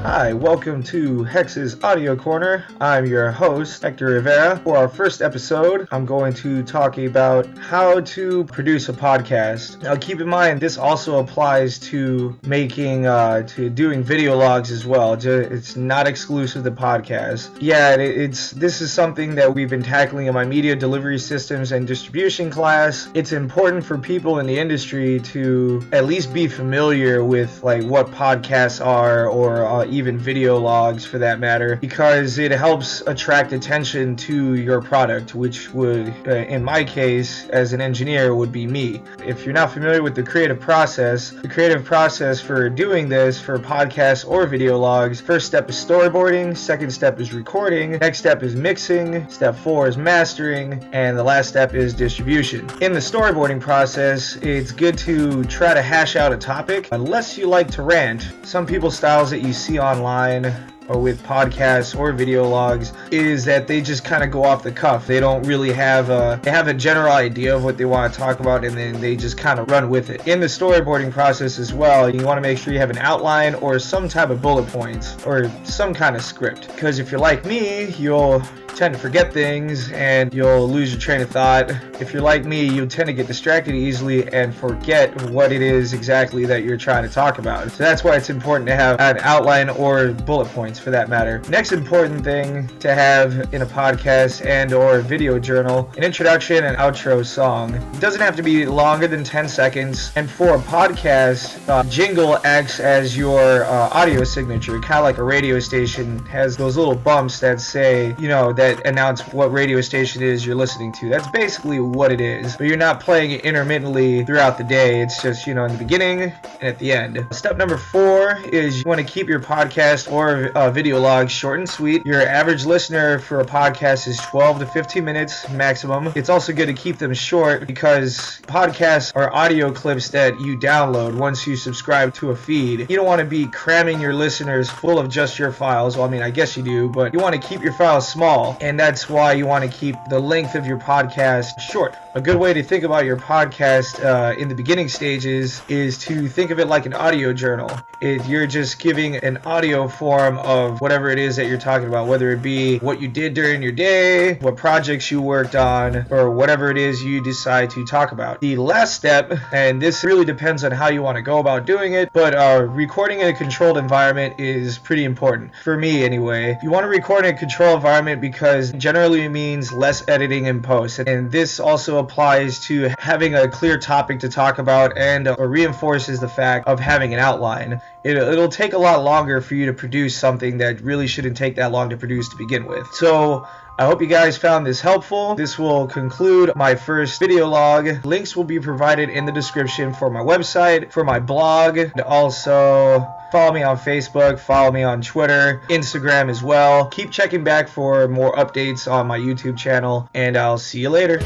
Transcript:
Hi, welcome to Hex's Audio Corner. I'm your host, Hector Rivera. For our first episode, I'm going to talk about how to produce a podcast. Now, keep in mind, this also applies to doing video logs as well. It's not exclusive to podcasts. Yeah, this is something that we've been tackling in my media delivery systems and distribution class. It's important for people in the industry to at least be familiar with like what podcasts are, or even video logs for that matter, because it helps attract attention to your product, which would, in my case, as an engineer, would be me. If you're not familiar with the creative process for doing this, for podcasts or video logs, first step is storyboarding, second step is recording, next step is mixing, step 4 is mastering, and the last step is distribution. In the storyboarding process, it's good to try to hash out a topic, unless you like to rant. Some people's styles that you see online or with podcasts or video logs is that they just kind of go off the cuff. They don't really have a general idea of what they want to talk about, and then they just kind of run with it. In the storyboarding process as well, you want to make sure you have an outline or some type of bullet points or some kind of script, because if you're like me, you'll tend to forget things and you'll lose your train of thought. If you're like me, you'll tend to get distracted easily and forget what it is exactly that you're trying to talk about. So that's why it's important to have an outline or bullet points for that matter. Next important thing to have in a podcast and or video journal, an introduction and outro song. It doesn't have to be longer than 10 seconds. And for a podcast, jingle acts as your audio signature, kind of like a radio station has those little bumps that say, that announce what radio station it is you're listening to. That's basically what it is. But you're not playing it intermittently throughout the day. It's just, in the beginning and at the end. Step number 4 is you want to keep your podcast or video log short and sweet. Your average listener for a podcast is 12 to 15 minutes maximum. It's also good to keep them short because podcasts are audio clips that you download once you subscribe to a feed. You don't want to be cramming your listeners full of just your files. Well, I guess you do, but you want to keep your files small. And that's why you want to keep the length of your podcast short. A good way to think about your podcast in the beginning stages is to think of it like an audio journal. You're just giving an audio form of whatever it is that you're talking about, whether it be what you did during your day, what projects you worked on, or whatever it is you decide to talk about. The last step, and this really depends on how you want to go about doing it, but recording in a controlled environment is pretty important. For me anyway. You want to record in a controlled environment because generally it means less editing in post, and this also applies to having a clear topic to talk about and reinforces the fact of having an outline. It'll take a lot longer for you to produce something that really shouldn't take that long to produce to begin with. So I hope you guys found this helpful. This will conclude my first video log. Links will be provided in the description for my website, for my blog, and also follow me on Facebook, follow me on Twitter, Instagram as well. Keep checking back for more updates on my YouTube channel, and I'll see you later.